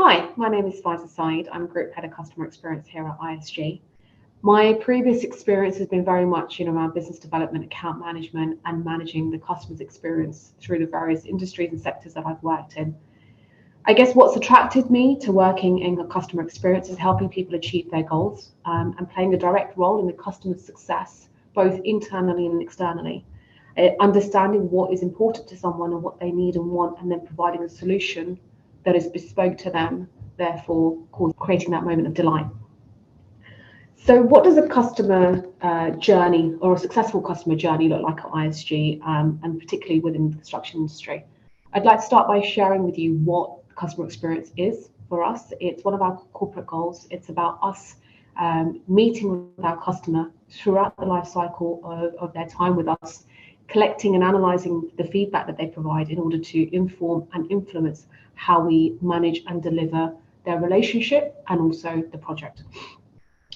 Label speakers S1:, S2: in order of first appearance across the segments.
S1: Hi, my name is Faiza Syed. I'm Group Head of Customer Experience here at ISG. My previous experience has been very much around business development, account management, and managing the customer's experience through the various industries and sectors that I've worked in. I guess what's attracted me to working in a customer experience is helping people achieve their goals and playing a direct role in the customer's success, both internally and externally. Understanding what is important to someone and what they need and want, and then providing a solution that is bespoke to them, therefore creating that moment of delight. So what does a customer journey or a successful customer journey look like at ISG, and particularly within the construction industry? I'd like to start by sharing with you what customer experience is for us. It's one of our corporate goals. It's about us meeting with our customer throughout the life cycle of their time with us, collecting and analysing the feedback that they provide in order to inform and influence how we manage and deliver their relationship and also the project.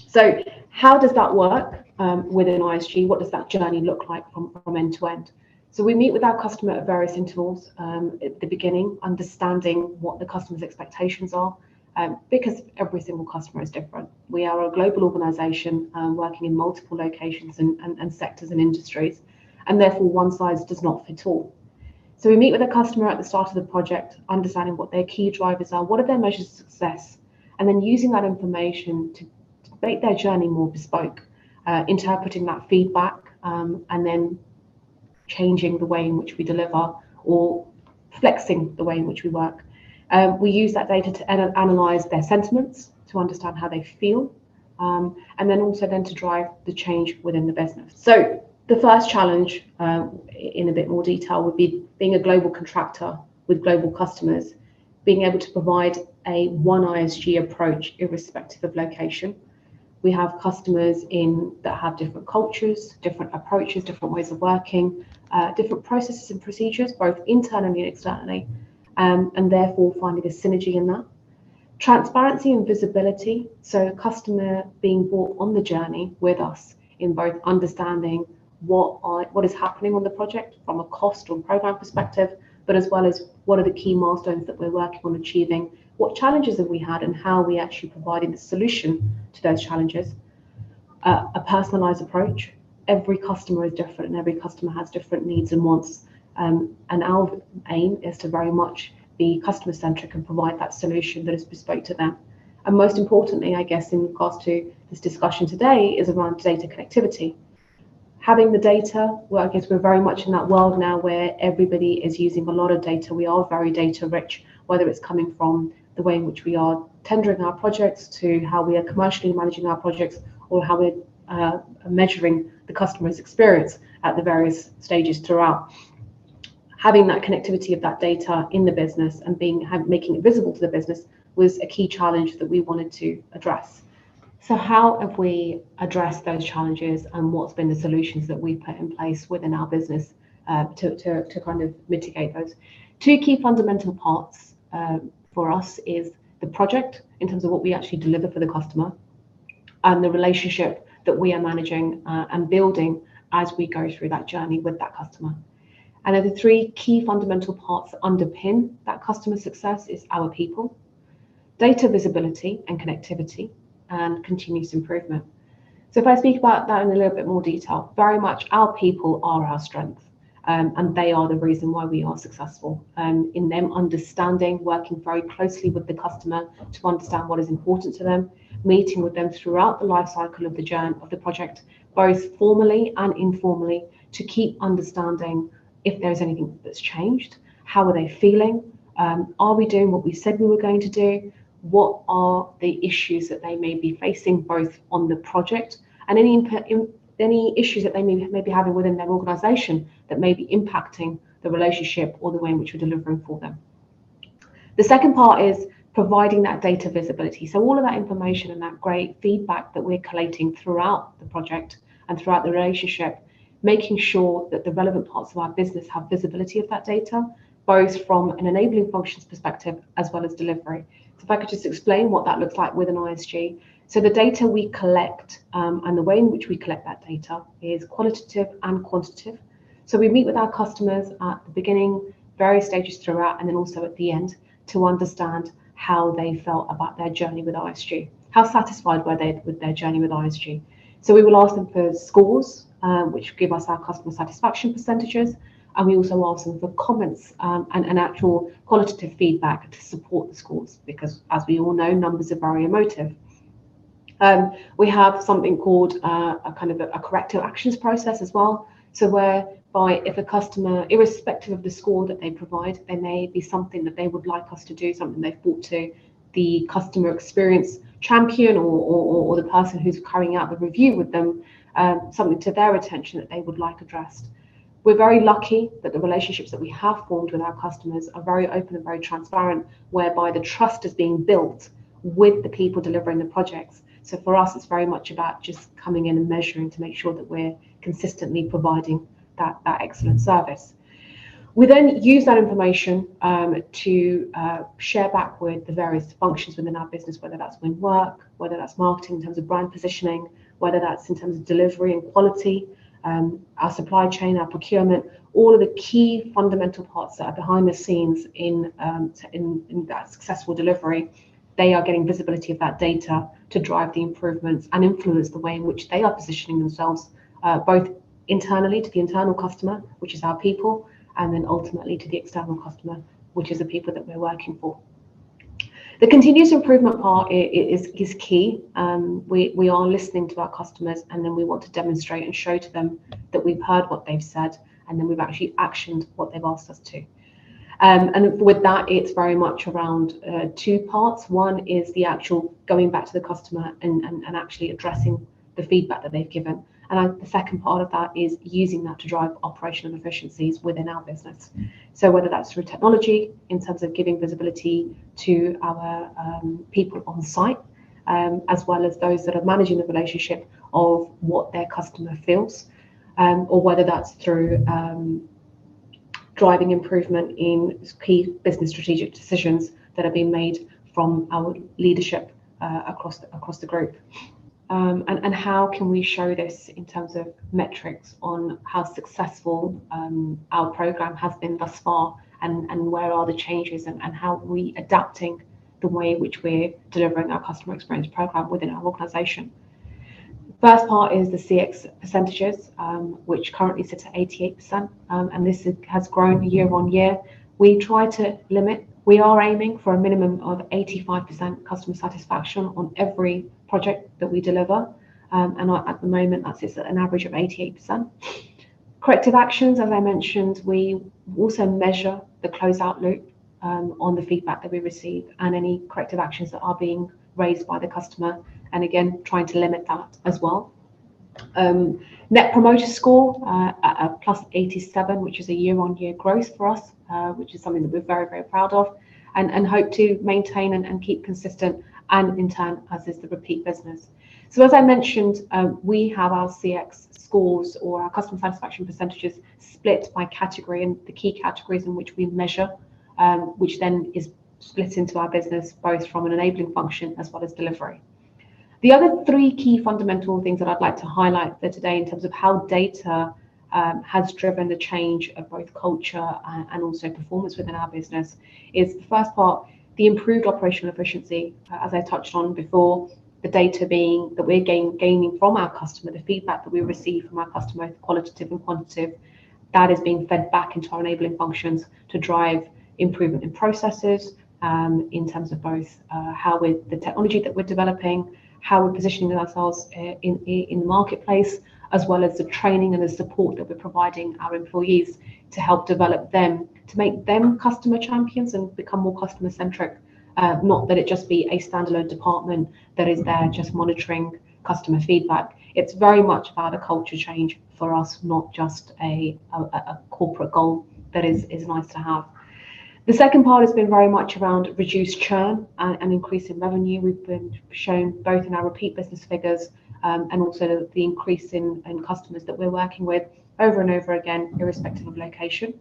S1: So how does that work within ISG? What does that journey look like from end to end? So we meet with our customer at various intervals at the beginning, understanding what the customer's expectations are, because every single customer is different. We are a global organisation working in multiple locations and sectors and industries, and therefore one size does not fit all. So we meet with a customer at the start of the project, understanding what their key drivers are, what are their measures of success, and then using that information to make their journey more bespoke, interpreting that feedback, and then changing the way in which we deliver or flexing the way in which we work. We use that data to analyse their sentiments, to understand how they feel, and then also to drive the change within the business. So the first challenge, in a bit more detail, would be being a global contractor with global customers, being able to provide a one ISG approach irrespective of location. We have customers that have different cultures, different approaches, different ways of working, different processes and procedures, both internally and externally, and therefore finding a synergy in that. Transparency and visibility, so a customer being brought on the journey with us in both understanding what is happening on the project from a cost or program perspective, but as well as what are the key milestones that we're working on achieving, what challenges have we had, and how are we actually providing the solution to those challenges. A personalized approach. Every customer is different and every customer has different needs and wants, and our aim is to very much be customer centric and provide that solution that is bespoke to them. And most importantly, I guess in regards to this discussion today, is around data connectivity. Having the data, well, I guess we're very much in that world now where everybody is using a lot of data. We are very data rich, whether it's coming from the way in which we are tendering our projects to how we are commercially managing our projects, or how we're measuring the customer's experience at the various stages throughout. Having that connectivity of that data in the business and making it visible to the business was a key challenge that we wanted to address. So how have we addressed those challenges, and what's been the solutions that we've put in place within our business to kind of mitigate those? Two key fundamental parts for us is the project in terms of what we actually deliver for the customer, and the relationship that we are managing and building as we go through that journey with that customer. And then the three key fundamental parts that underpin that customer success is our people, data visibility and connectivity, and continuous improvement. So if I speak about that in a little bit more detail, very much our people are our strength, and they are the reason why we are successful, in them understanding, working very closely with the customer to understand what is important to them, meeting with them throughout the life cycle of the journey of the project, both formally and informally, to keep understanding if there's anything that's changed, how are they feeling, are we doing what we said we were going to do, what are the issues that they may be facing both on the project, and any issues that they may be having within their organisation that may be impacting the relationship or the way in which we're delivering for them. The second part is providing that data visibility. So all of that information and that great feedback that we're collating throughout the project and throughout the relationship, making sure that the relevant parts of our business have visibility of that data, both from an enabling functions perspective as well as delivery. So if I could just explain what that looks like within ISG. So the data we collect and the way in which we collect that data is qualitative and quantitative. So we meet with our customers at the beginning, various stages throughout, and then also at the end to understand how they felt about their journey with ISG. How satisfied were they with their journey with ISG? So we will ask them for scores, which give us our customer satisfaction percentages, and we also ask them for comments and actual qualitative feedback to support the scores, because as we all know, numbers are very emotive. We have something called a kind of a corrective actions process as well. So whereby if a customer, irrespective of the score that they provide, there may be something that they would like us to do, something they've brought to the customer experience champion or the person who's carrying out the review with them, something to their attention that they would like addressed. We're very lucky that the relationships that we have formed with our customers are very open and very transparent, whereby the trust is being built with the people delivering the projects. So for us, it's very much about just coming in and measuring to make sure that we're consistently providing that excellent service. We then use that information to share back with the various functions within our business, whether that's win work, whether that's marketing in terms of brand positioning, whether that's in terms of delivery and quality, our supply chain, our procurement, all of the key fundamental parts that are behind the scenes in that successful delivery. They are getting visibility of that data to drive the improvements and influence the way in which they are positioning themselves, both internally to the internal customer, which is our people, and then ultimately to the external customer, which is the people that we're working for. The continuous improvement part is key. We are listening to our customers, and then we want to demonstrate and show to them that we've heard what they've said, and then we've actually actioned what they've asked us to. And with that, it's very much around two parts. One is the actual going back to the customer and actually addressing the feedback that they've given. And the second part of that is using that to drive operational efficiencies within our business. So whether that's through technology, in terms of giving visibility to our people on site, as well as those that are managing the relationship of what their customer feels, or whether that's through driving improvement in key business strategic decisions that are being made from our leadership across the group. And how can we show this in terms of metrics on how successful our program has been thus far, and where are the changes, and how are we adapting the way in which we're delivering our customer experience program within our organization. First part is the CX percentages, which currently sit at 88%, and this has grown year on year. We try to limit, we are aiming for a minimum of 85% customer satisfaction on every project that we deliver, and at the moment that sits at an average of 88%. Corrective actions, as I mentioned, we also measure the closeout loop on the feedback that we receive and any corrective actions that are being raised by the customer, and again trying to limit that as well. Net promoter score at a plus 87, which is a year-on-year growth for us, which is something that we're very, very proud of, and hope to maintain and keep consistent, and in turn, as is the repeat business. So as I mentioned, we have our CX scores, or our customer satisfaction percentages, split by category, and the key categories in which we measure, which then is split into our business, both from an enabling function as well as delivery. The other three key fundamental things that I'd like to highlight there today in terms of how data has driven the change of both culture and also performance within our business is the first part, the improved operational efficiency, as I touched on before, the data being that we're gaining from our customer, the feedback that we receive from our customer, qualitative and quantitative, that is being fed back into our enabling functions to drive improvement in processes, in terms of both how the technology that we're developing, how we're positioning ourselves in the marketplace, as well as the training and the support that we're providing our employees to help develop them, to make them customer champions and become more customer centric. Not that it just be a standalone department that is there just monitoring customer feedback. It's very much about a culture change for us, not just a corporate goal that is nice to have. The second part has been very much around reduced churn and increase in revenue. We've been shown both in our repeat business figures and also the increase in customers that we're working with over and over again, irrespective of location.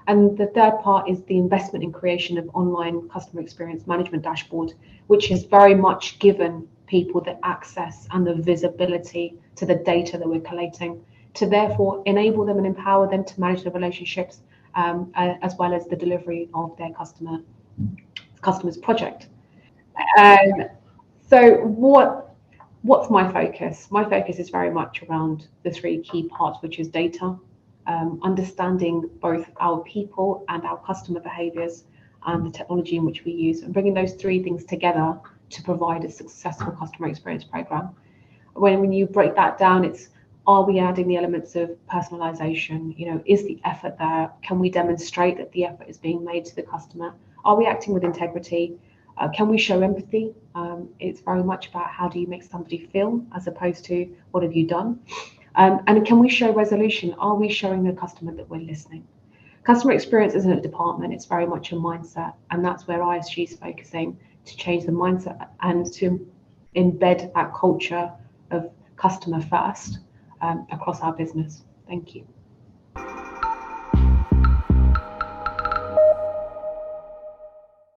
S1: And the third part is the investment in creation of online customer experience management dashboard, which has very much given people the access and the visibility to the data that we're collating, to therefore enable them and empower them to manage the relationships, as well as the delivery of their customer customer's project. Um, so what's my focus? My focus is very much around the three key parts, which is data, understanding both our people and our customer behaviors and the technology in which we use, and bringing those three things together to provide a successful customer experience program. When you break that down, it's, are we adding the elements of personalization? Is the effort there? Can we demonstrate that the effort is being made to the customer? Are we acting with integrity? Can we show empathy? It's very much about how do you make somebody feel as opposed to what have you done? And can we show resolution? Are we showing the customer that we're listening? Customer experience isn't a department, it's very much a mindset. And that's where ISG is focusing, to change the mindset and to embed that culture of customer first across our business. Thank you.